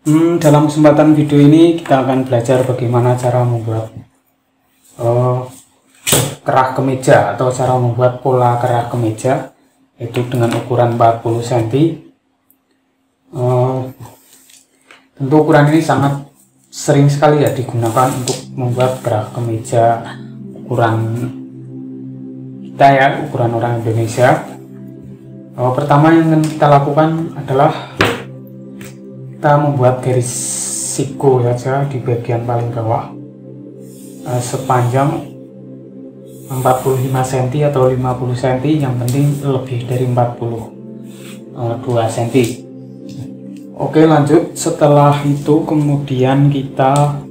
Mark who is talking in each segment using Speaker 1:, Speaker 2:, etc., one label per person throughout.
Speaker 1: Dalam kesempatan video ini kita akan belajar bagaimana cara membuat kerah kemeja atau cara membuat pola kerah kemeja, yaitu dengan ukuran 40 cm. Tentu ukuran ini sangat sering sekali ya digunakan untuk membuat kerah kemeja ukuran kita ya, ukuran orang Indonesia. Pertama yang akan kita lakukan adalah kita membuat garis siku saja di bagian paling bawah sepanjang 45 cm atau 50 cm, yang penting lebih dari 42 cm. Oke, lanjut. Setelah itu kemudian kita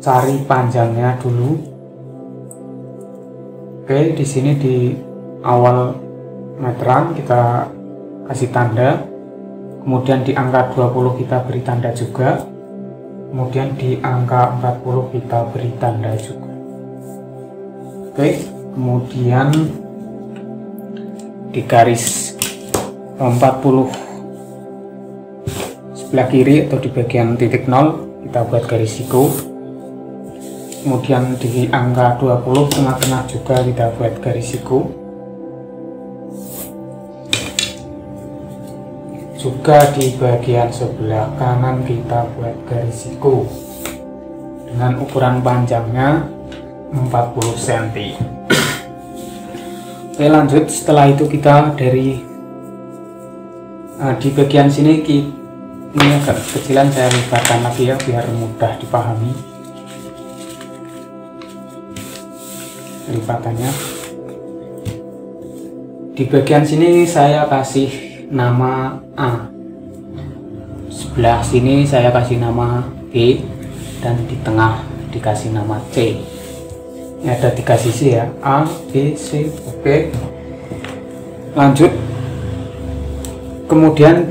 Speaker 1: cari panjangnya dulu. Oke, di sini di awal meteran kita kasih tanda, kemudian di angka 20 kita beri tanda juga, kemudian di angka 40 kita beri tanda juga. Oke, kemudian di garis 40 sebelah kiri atau di bagian titik 0 kita buat garis siku, kemudian di angka 20 tengah-tengah juga kita buat garis siku, juga di bagian sebelah kanan kita buat garis siku dengan ukuran panjangnya 40 cm. Oke, lanjut. Setelah itu kita dari di bagian sini ini agak kecilan, saya lebarkan lagi ya biar mudah dipahami lipatannya. Di bagian sini saya kasih nama A, sebelah sini saya kasih nama B, dan di tengah dikasih nama C. Ini ada 3 sisi ya, A, B, C. Oke, lanjut. Kemudian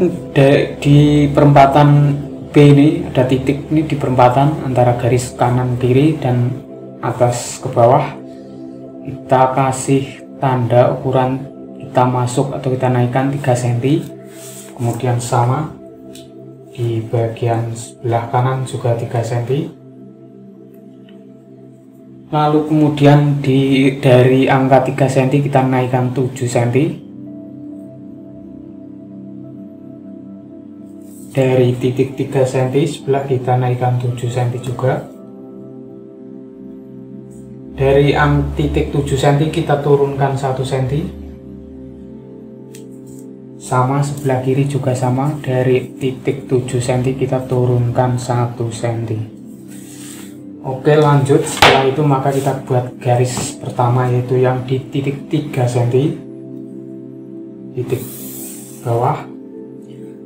Speaker 1: di perempatan B ini ada titik, ini di perempatan antara garis kanan kiri dan atas ke bawah kita kasih tanda ukuran, kita masuk atau kita naikkan 3 cm. Kemudian sama di bagian sebelah kanan juga 3 cm. Lalu kemudian dari angka 3 cm kita naikkan 7 cm. Dari titik 3 cm sebelah kita naikkan 7 cm juga. Dari titik 7 cm kita turunkan 1 cm. Sama sebelah kiri juga sama, dari titik 7 cm kita turunkan 1 cm. Oke, lanjut. Setelah itu maka kita buat garis pertama, yaitu yang di titik 3 cm, titik bawah.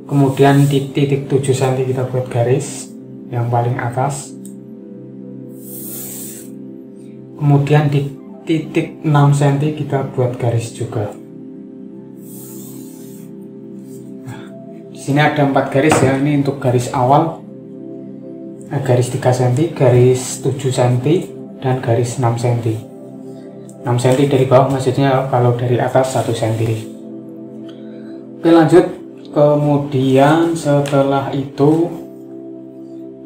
Speaker 1: Kemudian di titik 7 cm kita buat garis yang paling atas. Kemudian di titik 6 cm kita buat garis juga. Di sini ada 4 garis ya, ini untuk garis awal, garis 3 cm, garis 7 cm, dan garis 6 cm. 6 cm dari bawah maksudnya, kalau dari atas 1 cm. Oke, lanjut. Kemudian setelah itu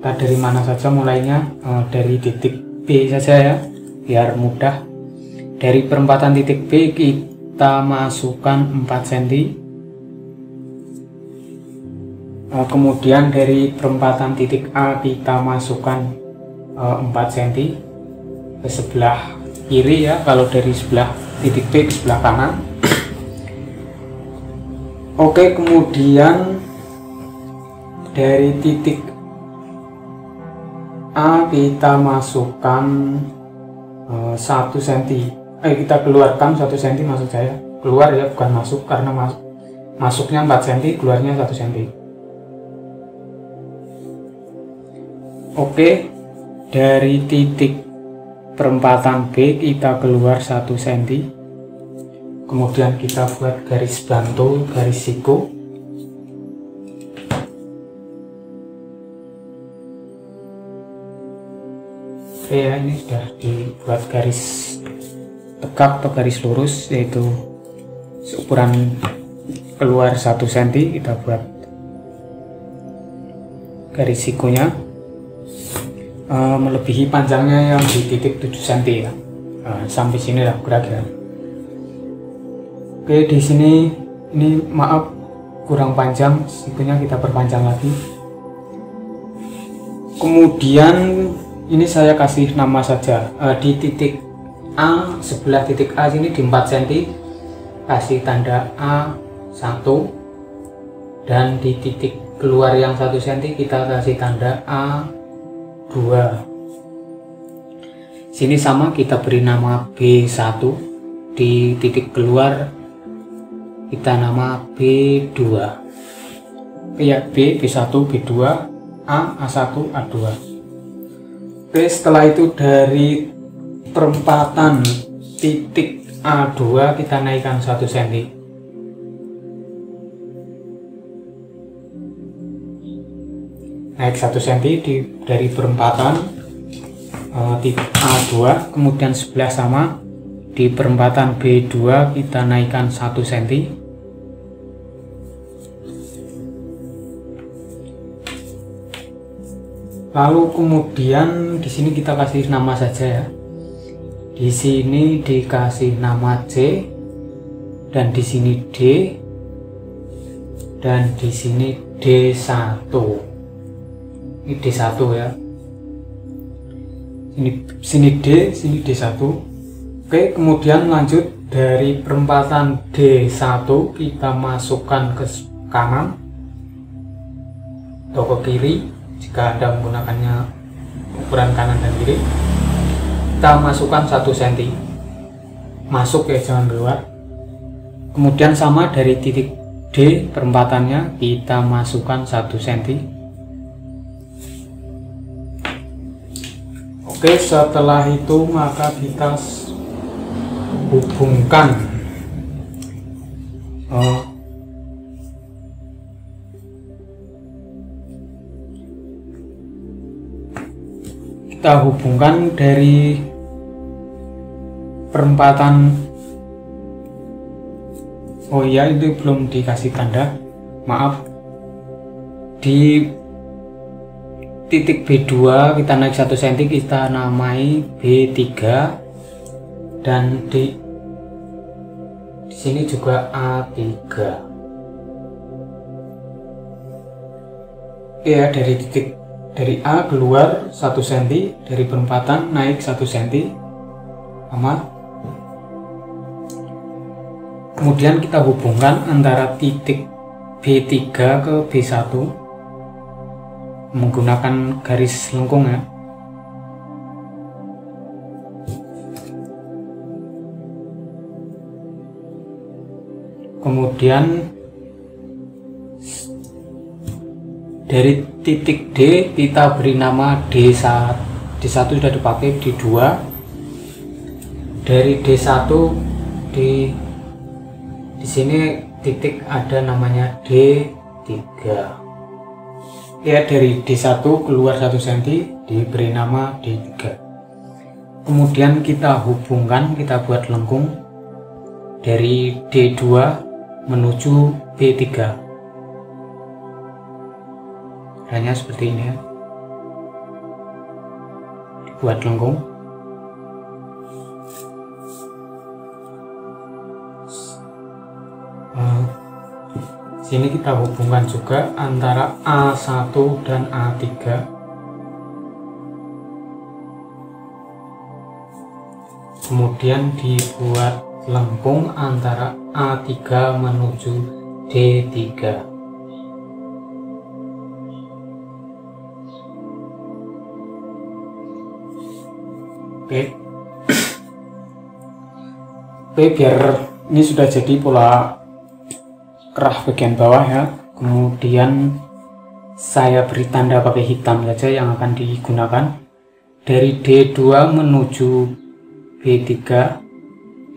Speaker 1: kita dari mana saja mulainya? Dari titik B saja ya, biar mudah. Dari perempatan titik B kita masukkan 4 cm. Kemudian dari perempatan titik A kita masukkan 4 cm ke sebelah kiri ya, kalau dari sebelah titik B ke sebelah kanan. Oke, kemudian dari titik A kita masukkan 1 cm. Kita keluarkan 1 cm, maksud saya keluar ya, bukan masuk, karena masuknya 4 cm, keluarnya 1 cm. Oke, dari titik perempatan B kita keluar 1 cm. Kemudian kita buat garis bantu, garis siku. Oke ya, ini sudah dibuat garis tegak atau garis lurus, yaitu seukuran keluar 1 cm kita buat garis sikunya melebihi panjangnya yang di titik 7 cm ya. Sampai sini lah kira-kira. Oke, di sini ini maaf kurang panjang, sikunya kita perpanjang lagi. Kemudian ini saya kasih nama saja, di titik A, sebelah titik A sini di 4 cm kasih tanda A1, dan di titik keluar yang 1 cm kita kasih tanda A2. Sini sama, kita beri nama B1, di titik keluar kita nama B2. Ya, B, B1, B2, A, A1, A2. Oke, setelah itu dari perempatan titik A2 kita naikkan 1 cm. Naik 1 cm dari perempatan titik A2, kemudian sebelah sama di perempatan B2 kita naikkan 1 cm. Lalu kemudian di sini kita kasih nama saja ya. Di sini dikasih nama C, dan di sini D, dan di sini D1. Ini D1 ya. Sini D, sini D1. Oke, kemudian lanjut dari perempatan D1 kita masukkan ke kanan atau ke kiri jika Anda menggunakannya ukuran kanan dan kiri. Kita masukkan 1 cm, masuk ya, jangan keluar. Kemudian sama dari titik D perempatannya kita masukkan 1 cm. Oke, setelah itu maka kita hubungkan dari perempatan. Oh iya, itu belum dikasih tanda, maaf. Di titik B2 kita naik 1 cm, kita namai B3, dan di sini juga A3. Ya, dari A keluar 1 cm, dari perempatan naik 1 cm sama. Kemudian kita hubungkan antara titik B3 ke B1 menggunakan garis lengkung ya. Kemudian dari titik D kita beri nama D1. D1 sudah dipakai, D2. Dari D1 di sini titik ada namanya D3. Ya, dari D1 keluar 1 cm diberi nama D3. Kemudian kita hubungkan, kita buat lengkung dari D2 menuju B3. Hanya seperti ini ya, dibuat lengkung. Sini kita hubungkan juga antara A1 dan A3. Kemudian dibuat lengkung antara A3 menuju D3. Oke. Oke, biar ini sudah jadi pola kerah bagian bawah ya. Kemudian saya beri tanda pakai hitam saja yang akan digunakan. Dari D2 menuju B3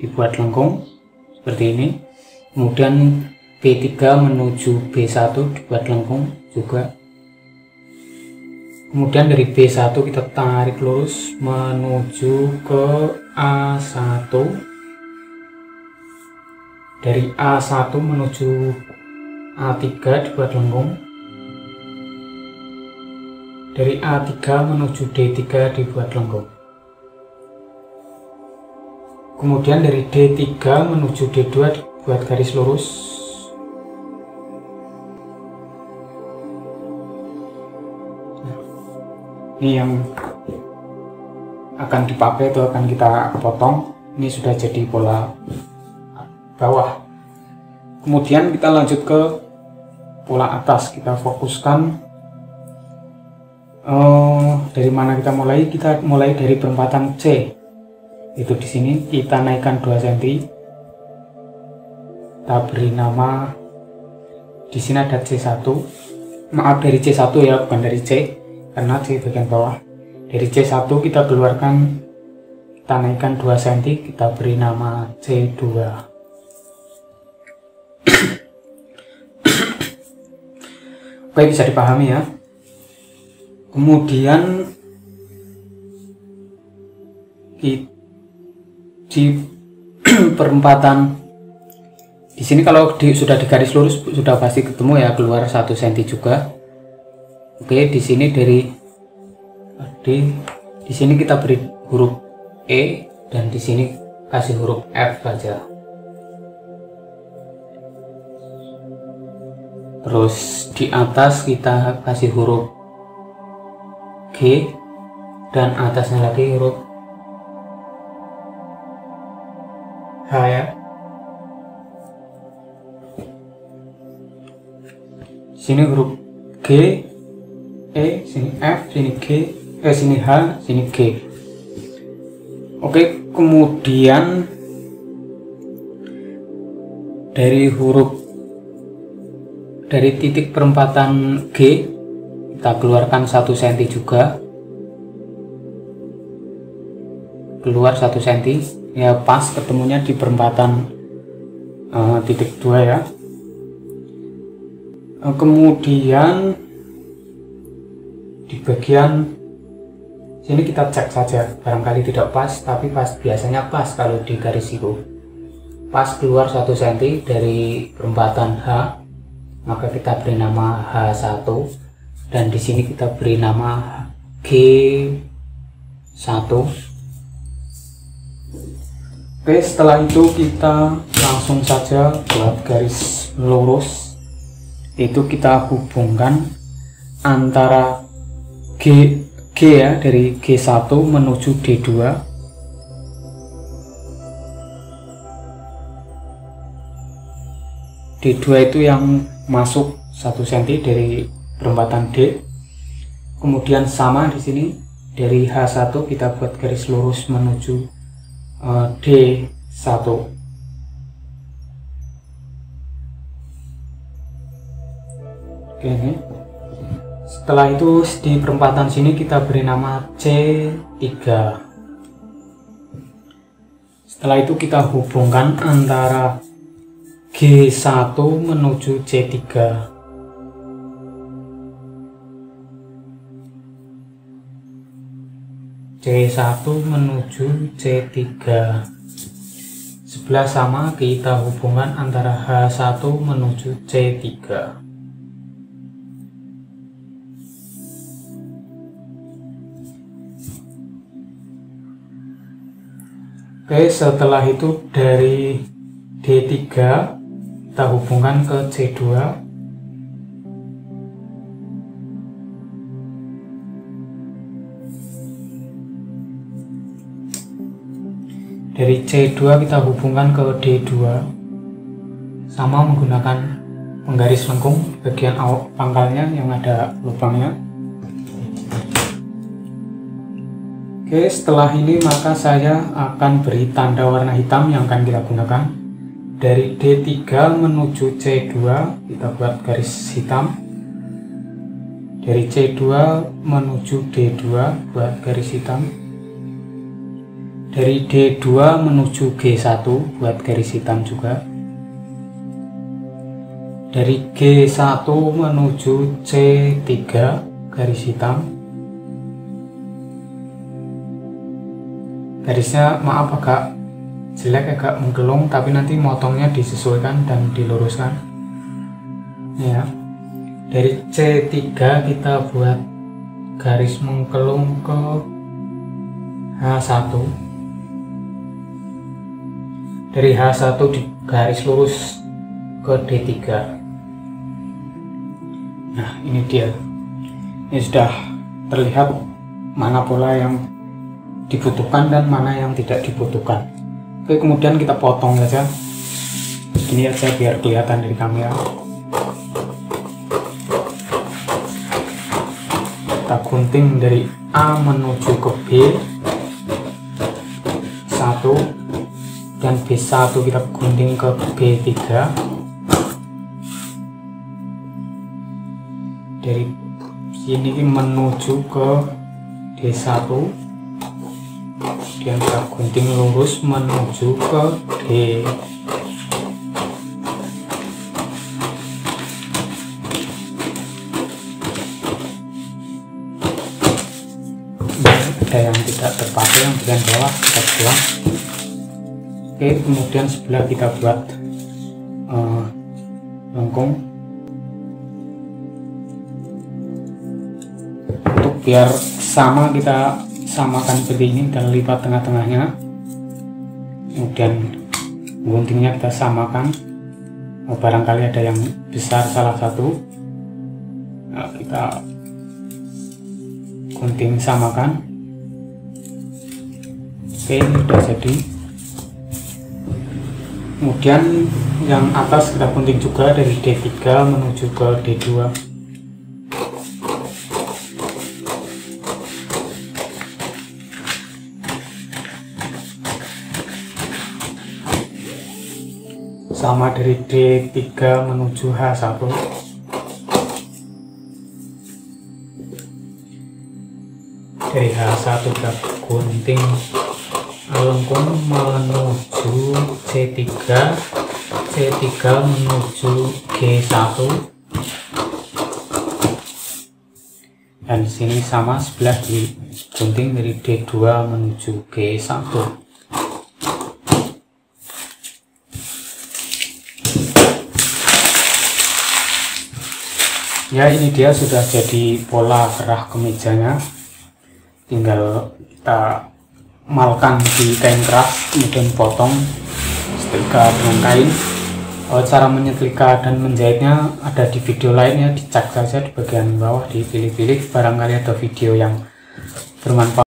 Speaker 1: dibuat lengkung seperti ini. Kemudian B3 menuju B1 dibuat lengkung juga. Kemudian dari B1 kita tarik lurus menuju ke A1. Dari A1 menuju A3 dibuat lengkung. Dari A3 menuju D3 dibuat lengkung. Kemudian dari D3 menuju D2 dibuat garis lurus. Ini yang akan dipakai atau akan kita potong. Ini sudah jadi pola bawah. Kemudian kita lanjut ke pola atas. Kita fokuskan dari mana kita mulai? Kita mulai dari perempatan C. Itu di sini kita naikkan 2 cm. Kita beri nama, di sini ada C1. Maaf, dari C1 ya, bukan dari C, karena C bagian bawah. Dari C1 kita keluarkan, kita naikkan 2 cm, kita beri nama C2. Oke, bisa dipahami ya. Kemudian di perempatan di sini kalau sudah di garis lurus sudah pasti ketemu ya, keluar 1 cm juga. Oke, di sini di sini kita beri huruf E dan di sini kasih huruf F saja. Terus di atas kita kasih huruf G dan atasnya lagi huruf H ya. Sini huruf G, E, sini F, sini G, sini H, sini G. Oke, kemudian dari titik perempatan G kita keluarkan 1 cm juga, keluar 1 cm ya, pas ketemunya di perempatan titik 2 ya. Kemudian di bagian sini kita cek saja, barangkali tidak pas, tapi biasanya pas. Kalau di garis itu pas keluar 1 cm dari perempatan H, maka kita beri nama H1 dan di sini kita beri nama G1. Oke, setelah itu kita langsung saja buat garis lurus, itu kita hubungkan antara G ya, dari G1 menuju D2. D2 itu yang masuk 1 cm dari perempatan D. Kemudian sama di sini dari H1 kita buat garis lurus menuju D1. Oke, ini. Setelah itu di perempatan sini kita beri nama C3. Setelah itu kita hubungkan antara G1 menuju C3. C1 menuju C3. Sebelah sama kita hubungkan antara H1 menuju C3. Oke, setelah itu dari D3 kita hubungkan ke C2. Dari C2 kita hubungkan ke D2, sama menggunakan penggaris lengkung bagian pangkalnya yang ada lubangnya. Oke, setelah ini maka saya akan beri tanda warna hitam yang akan kita gunakan. Dari D3 menuju C2 kita buat garis hitam. Dari C2 menuju D2 buat garis hitam. Dari D2 menuju G1 buat garis hitam juga. Dari G1 menuju C3 garis hitam. Garisnya maaf agak jelek, agak menggelung, tapi nanti motongnya disesuaikan dan diluruskan ya. Dari C3 kita buat garis mengkelung ke H1. Dari H1 di garis lurus ke D3. Nah, ini dia. Ini sudah terlihat mana pola yang dibutuhkan dan mana yang tidak dibutuhkan. Oke, kemudian kita potong saja. Ini aja biar kelihatan dari kamera. Kita gunting dari A menuju ke B 1 dan B1 kita gunting ke B3. Dari sini menuju ke D1, kemudian kita gunting lurus menuju ke D. Ada yang tidak terpakai, yang bagian bawah kita buang. Oke, kemudian sebelah kita buat lengkung. Untuk biar sama, kita samakan seperti ini dan lipat tengah-tengahnya. Kemudian guntingnya kita samakan. Barangkali ada yang besar salah satu, nah, kita gunting samakan. Oke, ini sudah jadi. Kemudian yang atas kita gunting juga dari D3 menuju ke D2. Sama dari D3 menuju H1. Dari H1 kita gunting lengkung menuju C3, C3 menuju G1, dan sini sama sebelah digunting dari D2 menuju G1. Ya, ini dia sudah jadi pola kerah kemejanya. Tinggal kita malkan di kain keras, kemudian potong, setrika dengan kain. Cara menyetrika dan menjahitnya ada di video lainnya, dicek saja di bagian bawah, dipilih-pilih, barangkali ada video yang bermanfaat.